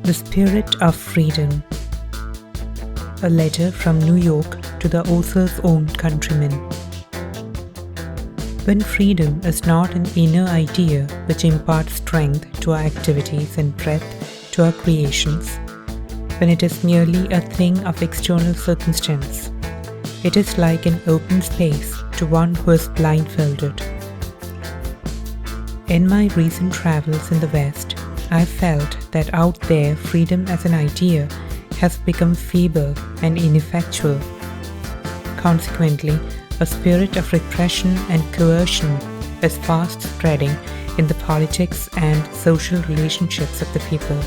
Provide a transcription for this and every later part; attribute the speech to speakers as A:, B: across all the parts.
A: The Spirit of Freedom. A letter from New York to the author's own countrymen. When freedom is not an inner idea which imparts strength to our activities and breadth to our creations, when it is merely a thing of external circumstance, it is like an open space to one who is blindfolded. In my recent travels in the West, I felt that out there freedom as an idea has become feeble and ineffectual. Consequently, a spirit of repression and coercion is fast spreading in the politics and social relationships of the people.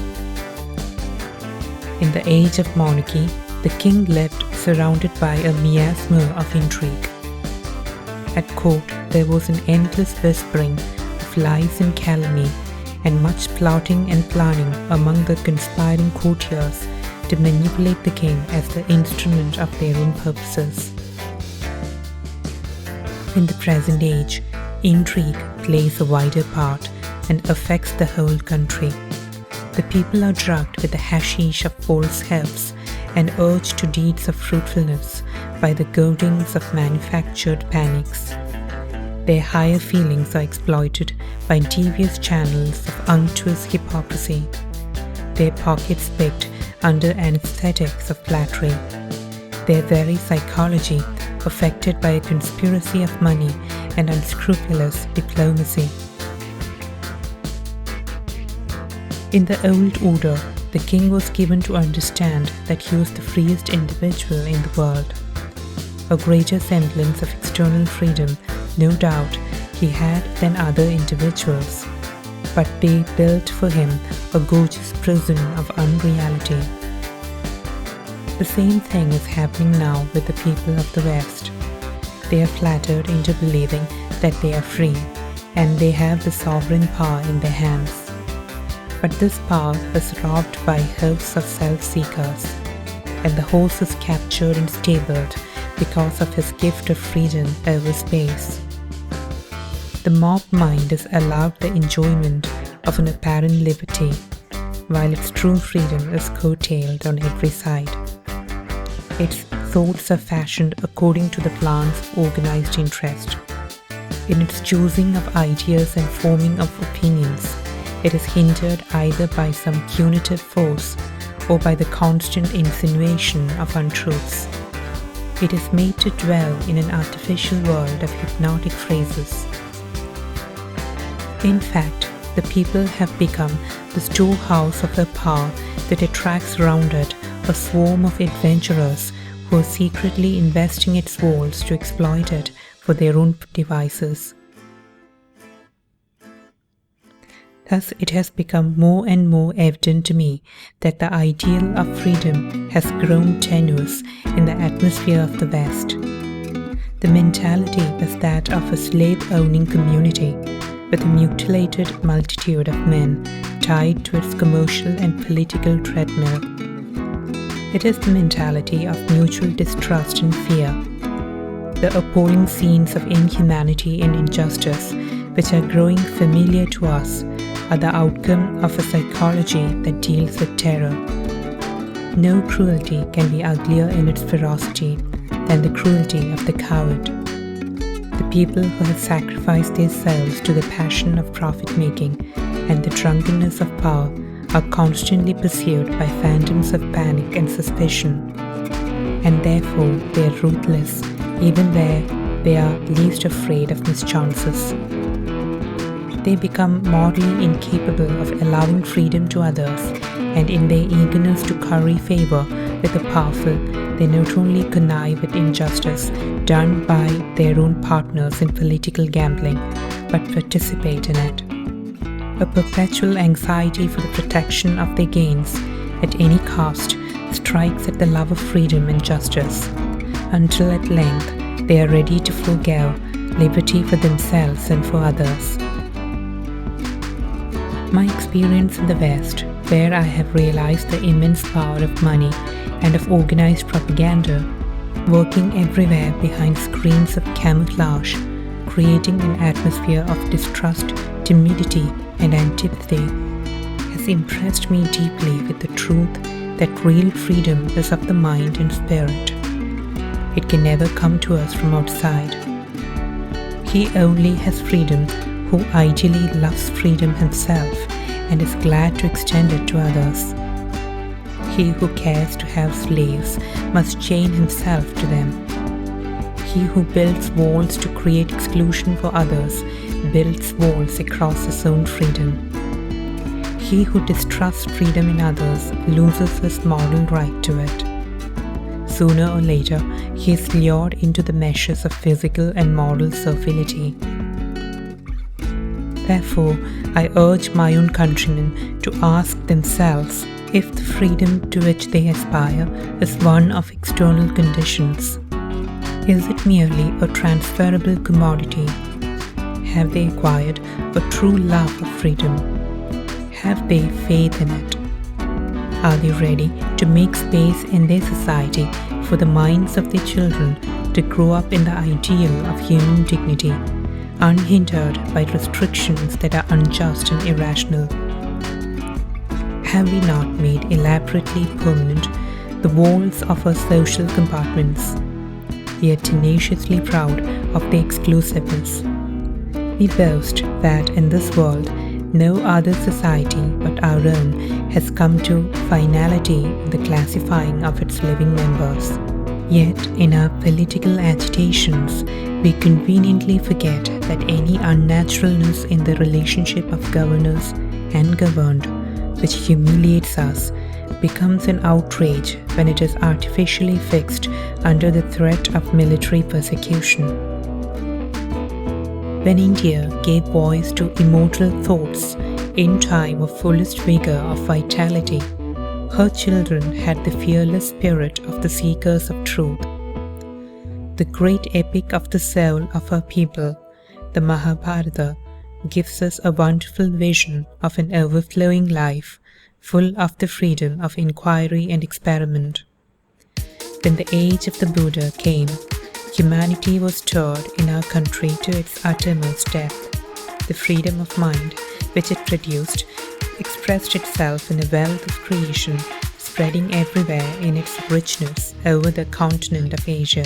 A: In the age of monarchy, the king lived surrounded by a miasma of intrigue. At court, there was an endless whispering of lies and calumny, and much plotting and planning among the conspiring courtiers to manipulate the king as the instrument of their own purposes. In the present age, intrigue plays a wider part and affects the whole country. The people are drugged with the hashish of false helps and urged to deeds of fruitfulness by the goadings of manufactured panics. Their higher feelings are exploited by devious channels of unctuous hypocrisy, their pockets picked under anesthetics of flattery, their very psychology affected by a conspiracy of money and unscrupulous diplomacy. In the old order, the king was given to understand that he was the freest individual in the world. A greater semblance of external freedom, no doubt, he had than other individuals, but they built for him a gorgeous prison of unreality. The same thing is happening now with the people of the West. They are flattered into believing that they are free and they have the sovereign power in their hands. But this power is robbed by hosts of self-seekers, and the horse is captured and stabled because of his gift of freedom over space. The mob mind is allowed the enjoyment of an apparent liberty, while its true freedom is curtailed on every side. Its thoughts are fashioned according to the plans of organized interest. In its choosing of ideas and forming of opinions, it is hindered either by some punitive force or by the constant insinuation of untruths. It is made to dwell in an artificial world of hypnotic phrases. In fact, the people have become the storehouse of a power that attracts round it a swarm of adventurers who are secretly investing its walls to exploit it for their own devices. Thus, it has become more and more evident to me that the ideal of freedom has grown tenuous in the atmosphere of the West. The mentality is that of a slave-owning community, with a mutilated multitude of men tied to its commercial and political treadmill. It is the mentality of mutual distrust and fear. The appalling scenes of inhumanity and injustice, which are growing familiar to us, are the outcome of a psychology that deals with terror. No cruelty can be uglier in its ferocity than the cruelty of the coward. The people who have sacrificed their souls to the passion of profit-making and the drunkenness of power are constantly pursued by phantoms of panic and suspicion, and therefore they are ruthless even where they are least afraid of mischances. They become morally incapable of allowing freedom to others, and in their eagerness to curry favor with the powerful, they not only connive at injustice done by their own partners in political gambling, but participate in it. A perpetual anxiety for the protection of their gains at any cost strikes at the love of freedom and justice, until at length they are ready to forego liberty for themselves and for others. My experience in the West, where I have realized the immense power of money and of organized propaganda, working everywhere behind screens of camouflage, creating an atmosphere of distrust, timidity, and antipathy, has has impressed me deeply with the truth that real freedom is of the mind and spirit. It can never come to us from outside. He only has freedom who ideally loves freedom himself and is glad to extend it to others. He who cares to have slaves must chain himself to them. He who builds walls to create exclusion for others builds walls across his own freedom. He who distrusts freedom in others loses his moral right to it. Sooner or later, he is lured into the meshes of physical and moral servility. Therefore, I urge my own countrymen to ask themselves if the freedom to which they aspire is one of external conditions. Is it merely a transferable commodity? Have they acquired a true love of freedom? Have they faith in it? Are they ready to make space in their society for the minds of their children to grow up in the ideal of human dignity, unhindered by restrictions that are unjust and irrational? Have we not made elaborately permanent the walls of our social compartments? We are tenaciously proud of their exclusiveness. We boast that in this world, no other society but our own has come to finality in the classifying of its living members. Yet, in our political agitations, we conveniently forget that any unnaturalness in the relationship of governors and governed, which humiliates us, becomes an outrage when it is artificially fixed under the threat of military persecution. When India gave voice to immortal thoughts in time of fullest vigor of vitality, her children had the fearless spirit of the seekers of truth. The great epic of the soul of her people, the Mahabharata, gives us a wonderful vision of an overflowing life, full of the freedom of inquiry and experiment. When the age of the Buddha came, humanity was stirred in our country to its uttermost depth. The freedom of mind which it produced expressed itself in a wealth of creation, spreading everywhere in its richness over the continent of Asia.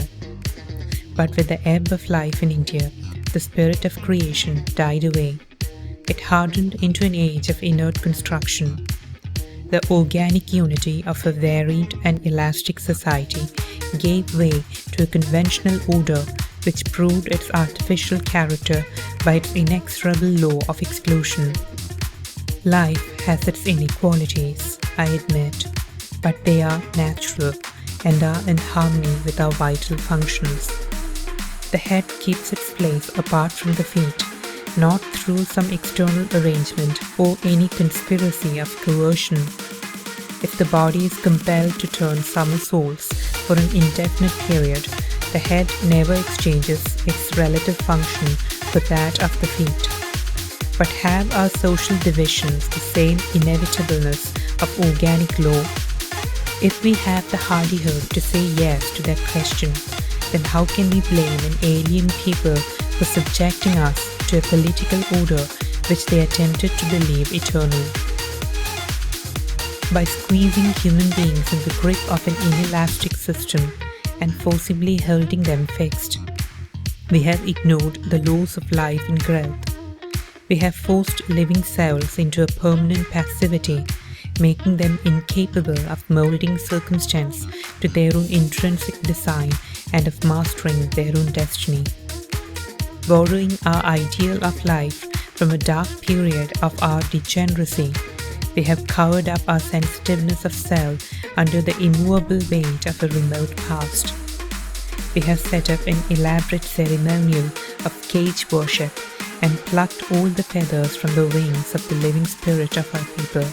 A: But with the ebb of life in India, the spirit of creation died away. It hardened into an age of inert construction. The organic unity of a varied and elastic society gave way to a conventional order which proved its artificial character by its inexorable law of exclusion. Life has its inequalities, I admit, but they are natural and are in harmony with our vital functions. The head keeps its place apart from the feet, not through some external arrangement or any conspiracy of coercion. If the body is compelled to turn somersaults for an indefinite period, the head never exchanges its relative function for that of the feet. But have our social divisions the same inevitableness of organic law? If we have the hardihood to say yes to that question, then how can we blame an alien people for subjecting us to a political order which they attempted to believe eternal? By squeezing human beings in the grip of an inelastic system and forcibly holding them fixed, we have ignored the laws of life and growth. We have forced living souls into a permanent passivity, making them incapable of molding circumstance to their own intrinsic design and of mastering their own destiny. Borrowing our ideal of life from a dark period of our degeneracy, we have covered up our sensitiveness of soul under the immovable weight of a remote past. We have set up an elaborate ceremonial of cage worship and plucked all the feathers from the wings of the living spirit of our people.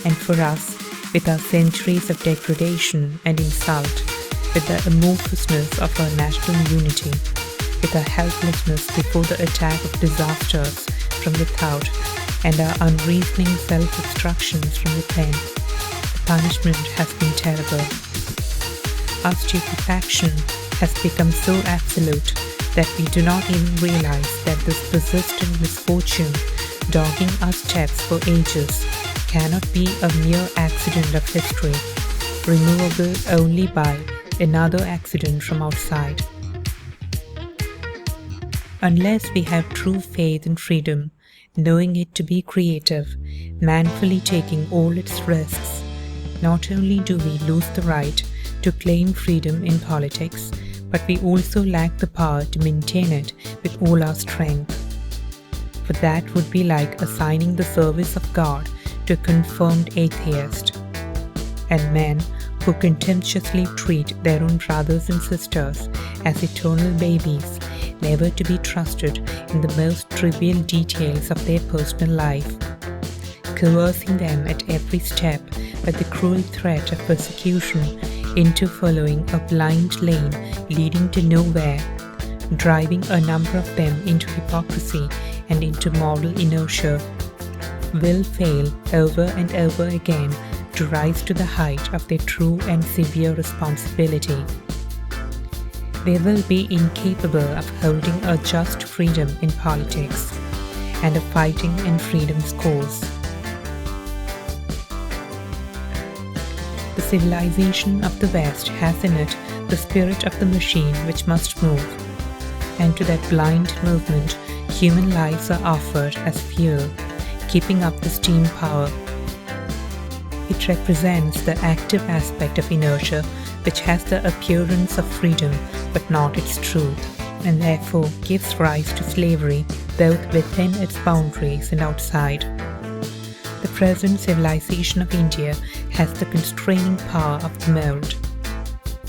A: And for us, with our centuries of degradation and insult, with the amorphousness of our national unity, with our helplessness before the attack of disasters from without, and our unreasoning self-obstructions from within, the punishment has been terrible. Our stupefaction has become so absolute that we do not even realize that this persistent misfortune dogging our steps for ages, cannot be a mere accident of history, removable only by another accident from outside. Unless we have true faith in freedom, knowing it to be creative, manfully taking all its risks, not only do we lose the right to claim freedom in politics, but we also lack the power to maintain it with all our strength. For that would be like assigning the service of God to a confirmed atheist. And men who contemptuously treat their own brothers and sisters as eternal babies, never to be trusted in the most trivial details of their personal life, coercing them at every step by the cruel threat of persecution into following a blind lane leading to nowhere, driving a number of them into hypocrisy and into moral inertia, will fail over and over again to rise to the height of their true and severe responsibility. They will be incapable of holding a just freedom in politics and of fighting in freedom's cause. The civilization of the West has in it the spirit of the machine which must move, and to that blind movement human lives are offered as fuel, keeping up the steam power. It represents the active aspect of inertia which has the appearance of freedom but not its truth, and therefore gives rise to slavery both within its boundaries and outside. The present civilization of India has the constraining power of the mold.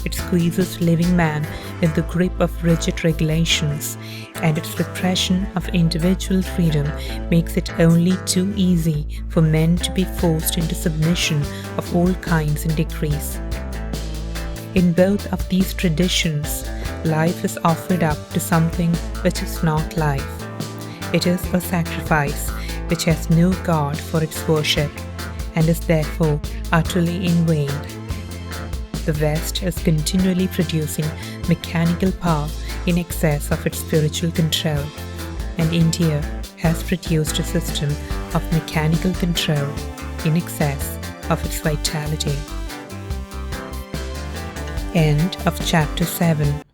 A: It squeezes living man in the grip of rigid regulations, and its repression of individual freedom makes it only too easy for men to be forced into submission of all kinds and degrees. In both of these traditions, life is offered up to something which is not life. It is a sacrifice which has no God for its worship, and is therefore utterly in vain. The West is continually producing mechanical power in excess of its spiritual control, and India has produced a system of mechanical control in excess of its vitality. End of chapter 7.